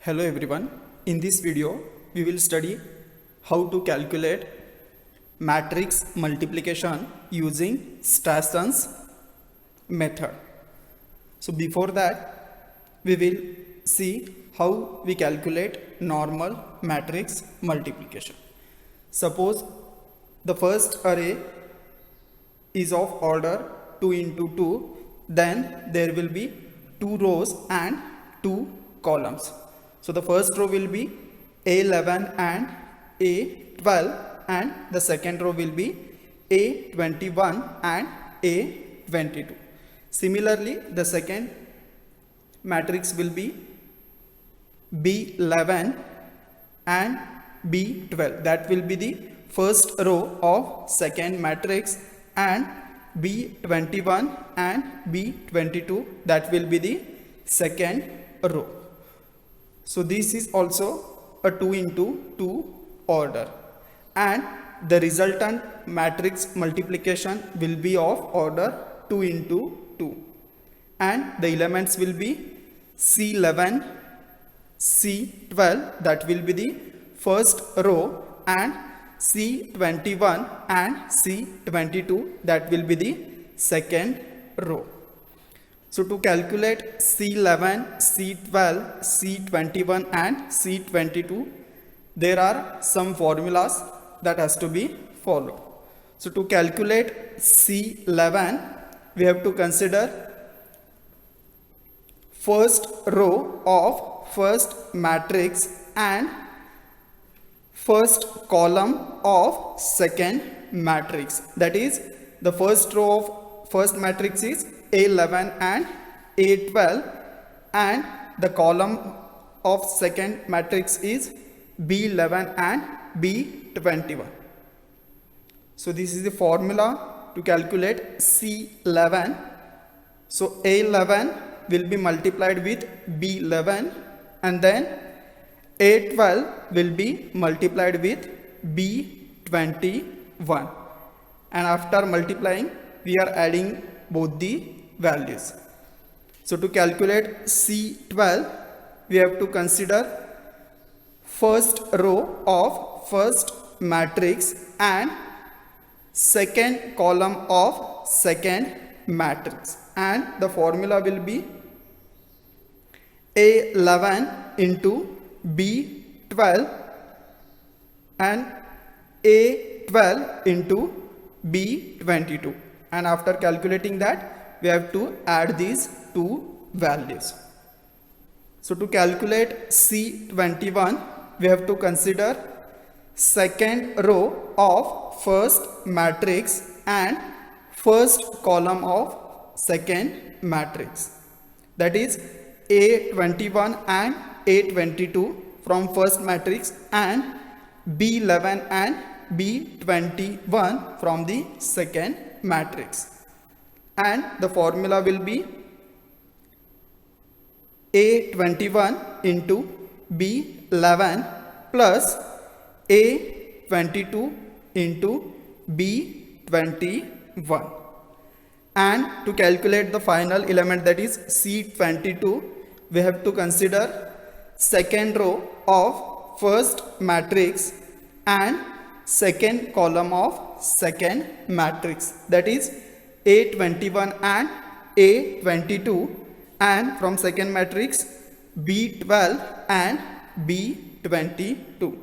Hello everyone. In this video, we will study how to calculate matrix multiplication using Strasson's method. So before that, we will see how we calculate normal matrix multiplication. Suppose the first array is of order 2 into 2, then there will be 2 rows and 2 columns. So the first row will be A11 and A12, and the second row will be A21 and A22. Similarly, the second matrix will be B11 and B12. That will be the first row of second matrix, and B21 and B22, that will be the second row. So this is also a 2 into 2 order, and the resultant matrix multiplication will be of order 2 into 2, and the elements will be C11, C12, that will be the first row, and C21 and C22, that will be the second row. So to calculate C11, C12, C21 and C22, there are some formulas that has to be followed. So to calculate C11, we have to consider first row of first matrix and first column of second matrix. That is, the first row of first matrix is A11 and A12, and the column of second matrix is B11 and B21. So this is the formula to calculate C11. So A11 will be multiplied with B11, and then A12 will be multiplied with B21, and after multiplying we are adding both the values. So to calculate C12, we have to consider first row of first matrix and second column of second matrix, and the formula will be A11 into B12 and A12 into B22, and after calculating that we have to add these two values. So to calculate C21, we have to consider second row of first matrix and first column of second matrix, that is A21 and A22 from first matrix, and B11 and B21 from the second matrix, and the formula will be A21 into B11 plus A22 into B21. And to calculate the final element, that is C22, we have to consider second row of first matrix and second column of second matrix, that is A21 and A22, and from second matrix B12 and B22,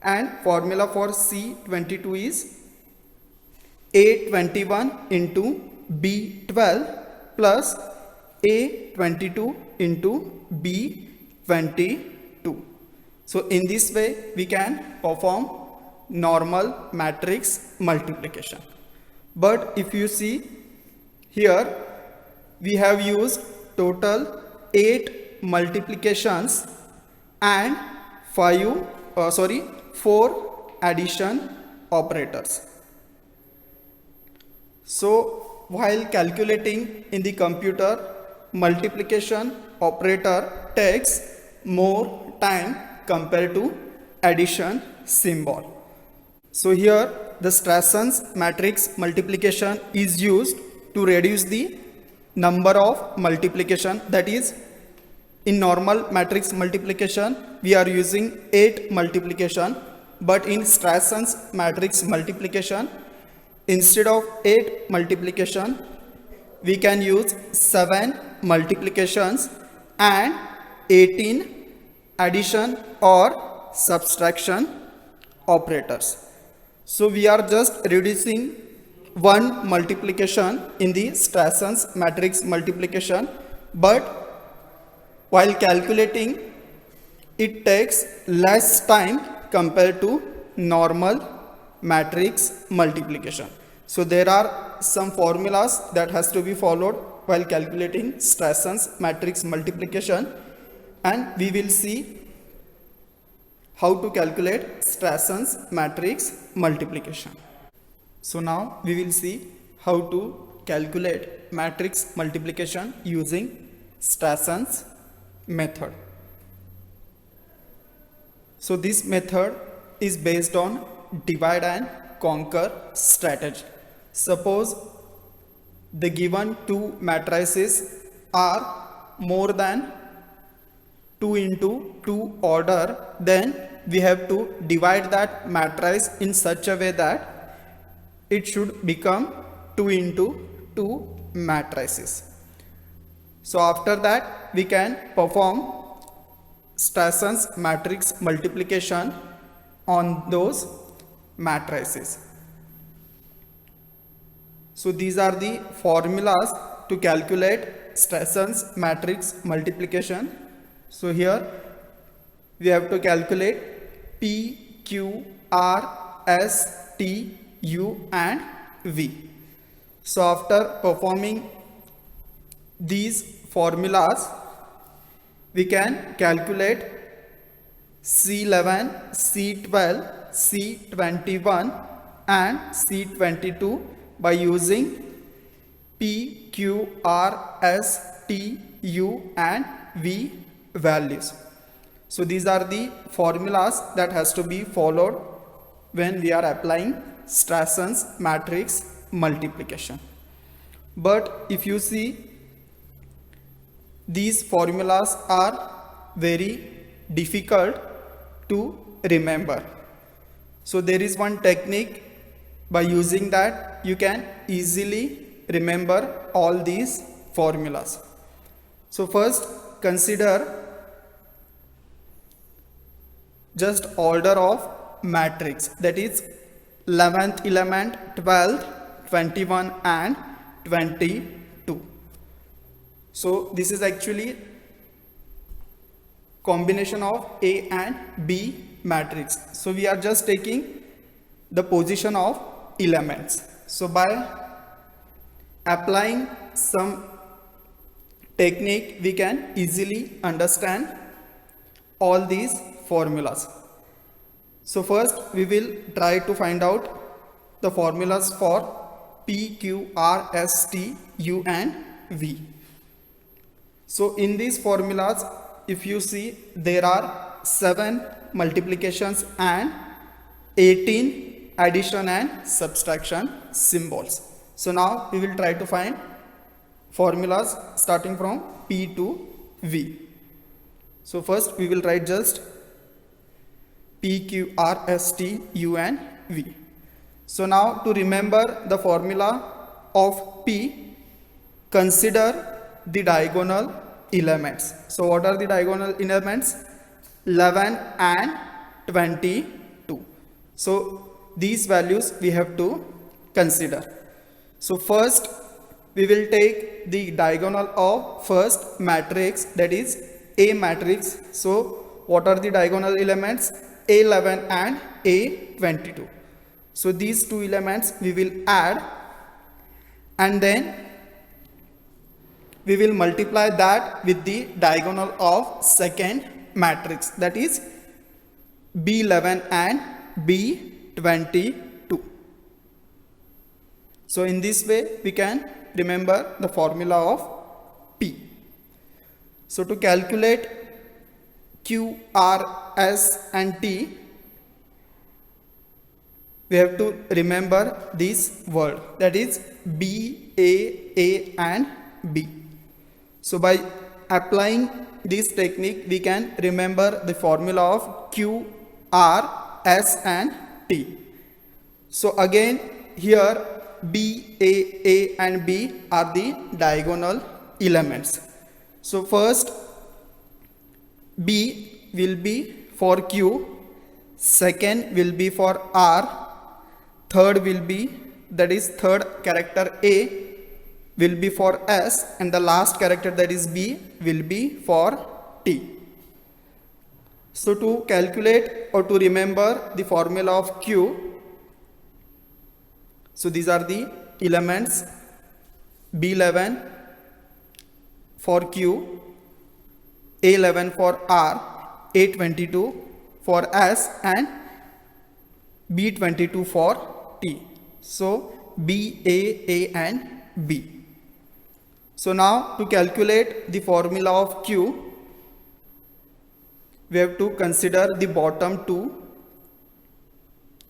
and formula for C22 is A21 into B12 plus A22 into B22. So in this way we can perform normal matrix multiplication. But if you see here, we have used total 8 multiplications and 4 addition operators. So while calculating in the computer, multiplication operator takes more time compared to addition symbol. So here the Strasson's matrix multiplication is used to reduce the number of multiplication, that is In normal matrix multiplication, we are using 8 multiplication, but in Strasson's matrix multiplication, instead of 8 multiplication, we can use 7 multiplications and 18 addition or subtraction operators. So we are just reducing one multiplication in the Strasson's matrix multiplication, but while calculating it takes less time compared to normal matrix multiplication. So there are some formulas that has to be followed while calculating Strasson's matrix multiplication, and we will see how to calculate Strasson's matrix multiplication. So now we will see how to calculate matrix multiplication using Strasson's method. So this method is based on divide and conquer strategy. Suppose the given two matrices are more than 2 into 2 order, then we have to divide that matrix in such a way that it should become 2 into 2 matrices. So after that we can perform Strasson's matrix multiplication on those matrices. So these are the formulas to calculate Strasson's matrix multiplication. So here we have to calculate P, Q, R, S, T, U and V. So after performing these formulas, we can calculate C11, C12, C21 and C22 by using P, Q, R, S, T, U and V values. So these are the formulas that has to be followed when we are applying Strasson's matrix multiplication. But if you see, these formulas are very difficult to remember. So there is one technique, by using that you can easily remember all these formulas. So first consider just order of matrix, that is 11th element, 12th, 21 and 22. So this is actually combination of A and B matrix. So we are just taking the position of elements. So by applying some technique, we can easily understand all these formulas. So first we will try to find out the formulas for P, Q, R, S, T, U and V. So in these formulas, if you see, there are 7 multiplications and 18 addition and subtraction symbols. So now we will try to find formulas starting from P to V. So first we will write just P, Q, R, S, T, U and V. So now to remember the formula of P, consider the diagonal elements. So what are the diagonal elements? 11 and 22. So these values we have to consider. So first we will take the diagonal of first matrix, that is A matrix. So what are the diagonal elements? A11 and A22. So these two elements we will add, and then we will multiply that with the diagonal of second matrix, that is B11 and B22. So in this way we can remember the formula of P. So to calculate Q, R, S and T, we have to remember this word, that is B, A and B. So by applying this technique, we can remember the formula of Q, R, S and T. So again, here B, A and B are the diagonal elements. So first B will be for Q, second will be for R, third will be, that is third character A will be for S, and the last character, that is B, will be for T. So to calculate or to remember the formula of Q, so these are the elements: B11 for Q, A11 for R, A22 for S and B22 for T. So B, A and B. So now to calculate the formula of Q, we have to consider the bottom two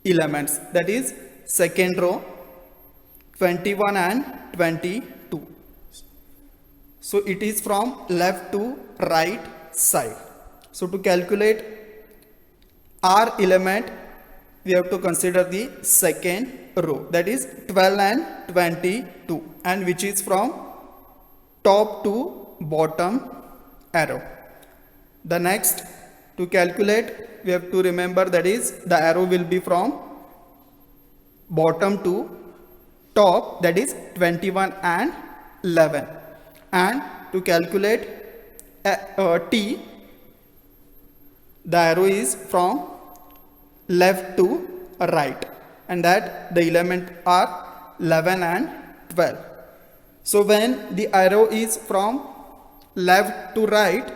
elements, that is second row 21 and 22. So it is from left to right side. So to calculate R element, we have to consider the second row, that is 12 and 22, and which is from top to bottom arrow. The next, to calculate, we have to remember, that is the arrow will be from bottom to top, that is 21 and 11. And to calculate T, the arrow is from left to right, and that the element are 11 and 12. So when the arrow is from left to right,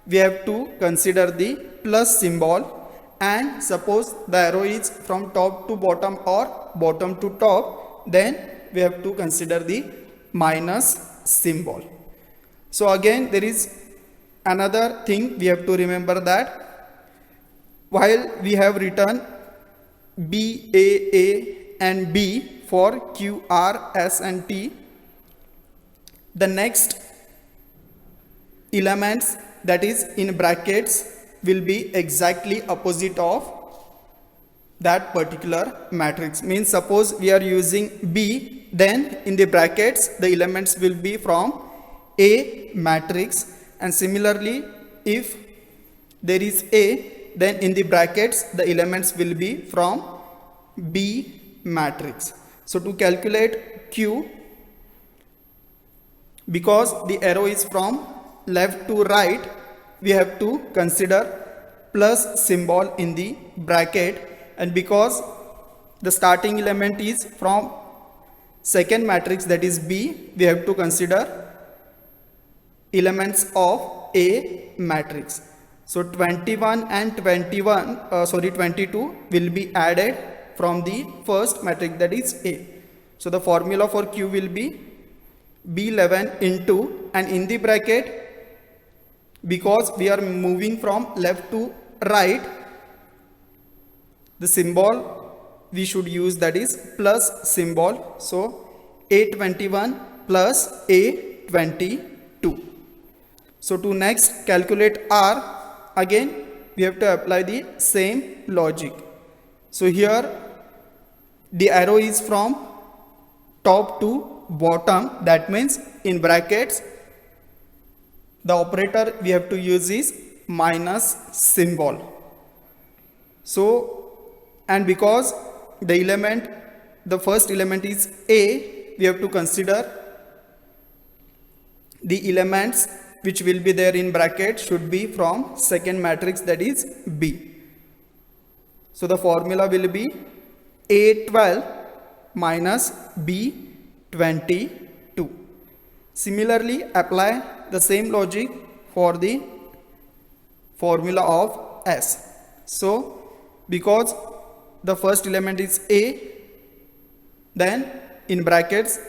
we have to consider the plus symbol, and suppose the arrow is from top to bottom or bottom to top, then we have to consider the minus symbol. So again, there is another thing we have to remember, that while we have written B, A and B for Q, R, S and T, the next elements, that is in brackets, will be exactly opposite of that particular matrix. Means suppose we are using B, then in the brackets the elements will be from A matrix, and similarly if there is A, then in the brackets the elements will be from B matrix. So to calculate Q, because the arrow is from left to right, we have to consider plus symbol in the bracket, and because the starting element is from second matrix, that is B, we have to consider elements of A matrix. So 21 and 22 will be added from the first matrix, that is A. So the formula for Q will be B11 into, and in the bracket, because we are moving from left to right, the symbol we should use, that is plus symbol. So A21 plus A22. So to next calculate R, again we have to apply the same logic. So here the arrow is from top to bottom, that means in brackets the operator we have to use is minus symbol. So, and because the first element is A, we have to consider the elements which will be there in bracket should be from second matrix, that is B. So the formula will be A12 minus B22. Similarly, apply the same logic for the formula of S. So because the first element is A, then in brackets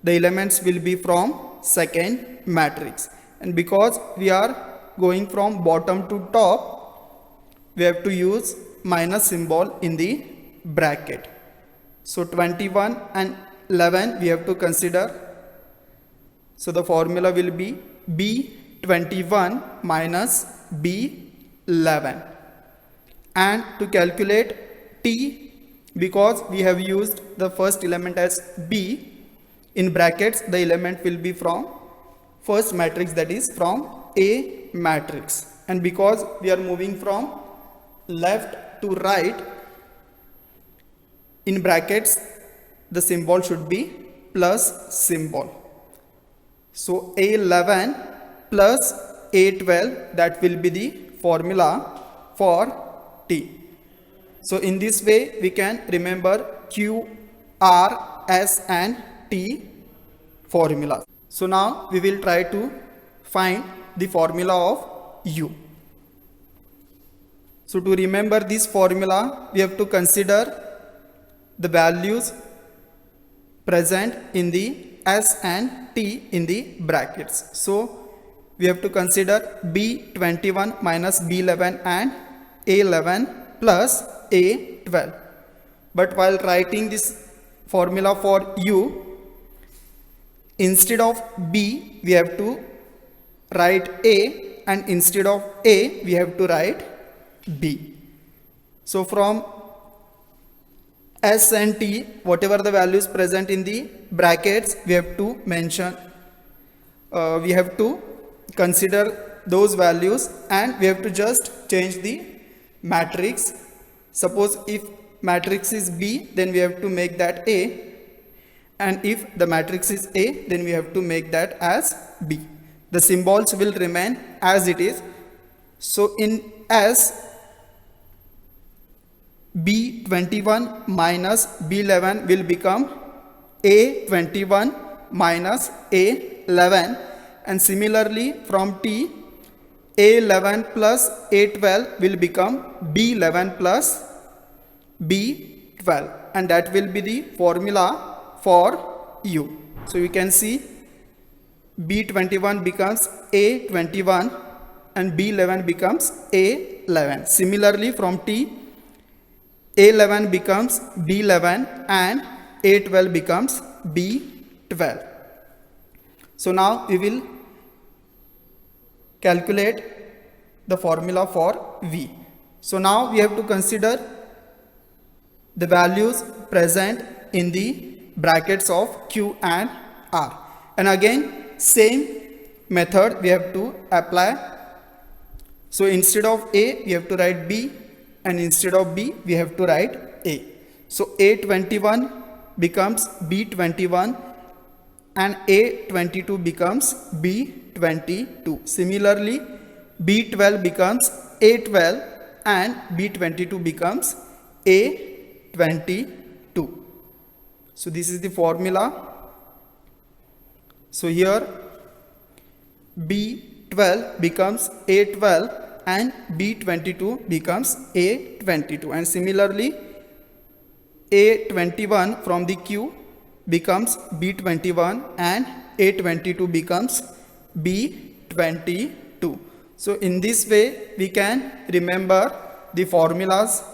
the elements will be from second matrix, and because we are going from bottom to top, we have to use minus symbol in the bracket. So 21 and 11 we have to consider. So the formula will be B B21 minus B11. And to calculate T, because we have used the first element as B, in brackets the element will be from first matrix, that is from A matrix. And because we are moving from left to right, in brackets the symbol should be plus symbol. So A11 plus A12, that will be the formula for T. So in this way we can remember Q, R, S and T formulas. So now we will try to find the formula of U. So to remember this formula, we have to consider the values present in the S and T in the brackets. So we have to consider B21 minus B11 and A11 plus A12. But while writing this formula for U, instead of B we have to write A, and instead of A we have to write B. So from S and T, whatever the values present in the brackets, we have to mention, we have to consider those values, and we have to just change the matrix. Suppose if matrix is B, then we have to make that A, and if the matrix is A, then we have to make that as B. The symbols will remain as it is. So in S, B21 minus B11 will become A21 minus A11, and similarly from T, A11 plus A12 will become B11 plus B12, and that will be the formula for U. So you can see B21 becomes A21 and B11 becomes A11. Similarly from T, A11 becomes B11 and A12 becomes B12. So now we will calculate the formula for V. So now we have to consider the values present in the brackets of Q and R. And again, same method we have to apply. So instead of A, we have to write B, and instead of B, we have to write A. So A21 becomes B21 and A22 becomes B22. Similarly, B12 becomes A12 and B22 becomes A22. So this is the formula. So here B12 becomes A12 and B22 becomes A22, and similarly A21 from the Q becomes B21 and A22 becomes B22. So in this way we can remember the formulas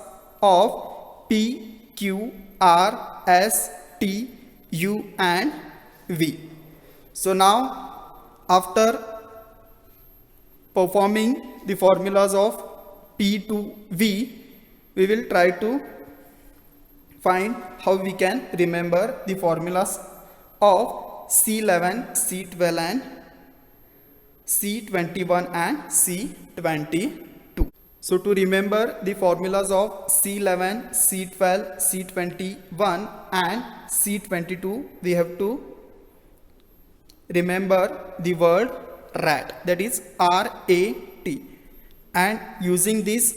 of P, Q, R, S, T, U and V. So now after performing the formulas of P to V, we will try to find how we can remember the formulas of C11, C12 and C21 and C22. So to remember the formulas of C11, C12, C21 and C22, we have to remember the word rat, that is R-A-T, and using this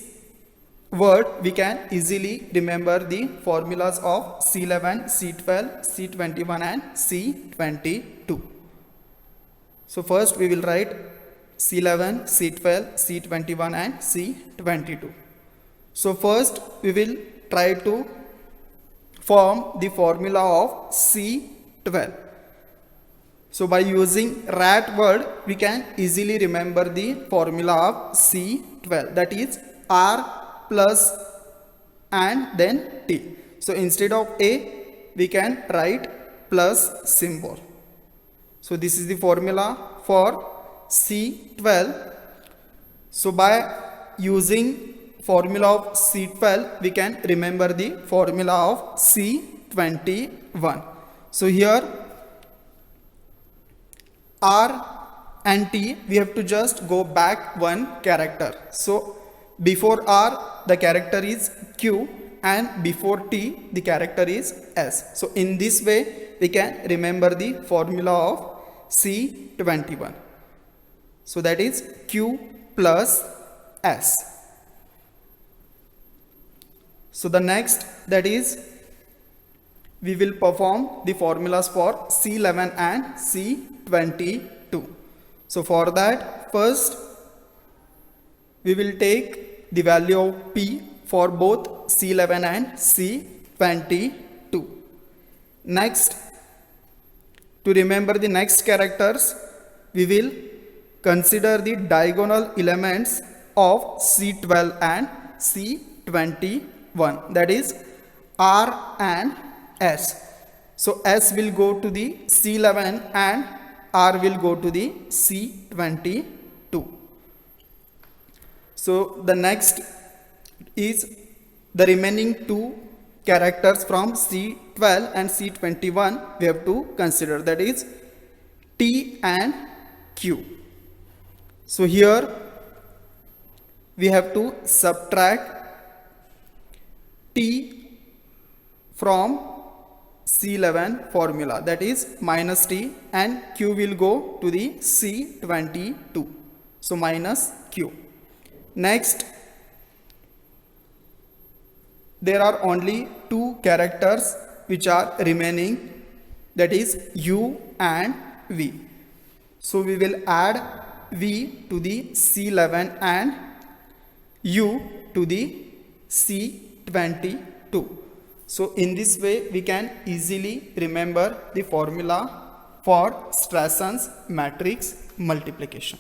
word we can easily remember the formulas of C11, C12, C21 and C22. So first we will write C11, C12, C21 and C22. So first we will try to form the formula of C12. So by using rat word, we can easily remember the formula of C12, that is R plus and then T. So instead of A, we can write plus symbol. So this is the formula for C12. So by using formula of C12 we can remember the formula of C21. So here R and T we have to just go back one character. So before R the character is Q and before T the character is S. So in this way we can remember the formula of C21. So that is Q plus S. So the next, that is we will perform the formulas for C11 and C22. So for that, first we will take the value of P for both C11 and C22. Next, to remember the next characters, we will consider the diagonal elements of C12 and C21, that is R and S. So S will go to the C11 and R will go to the C22. So the next is the remaining two characters from C12 and C21 we have to consider, that is T and Q. So here we have to subtract T from C11 formula, that is minus T, and Q will go to the C22. So minus Q. Next, there are only two characters which are remaining, that is U and V. So we will add V to the C11 and U to the C22. So in this way we can easily remember the formula for Strasson's matrix multiplication.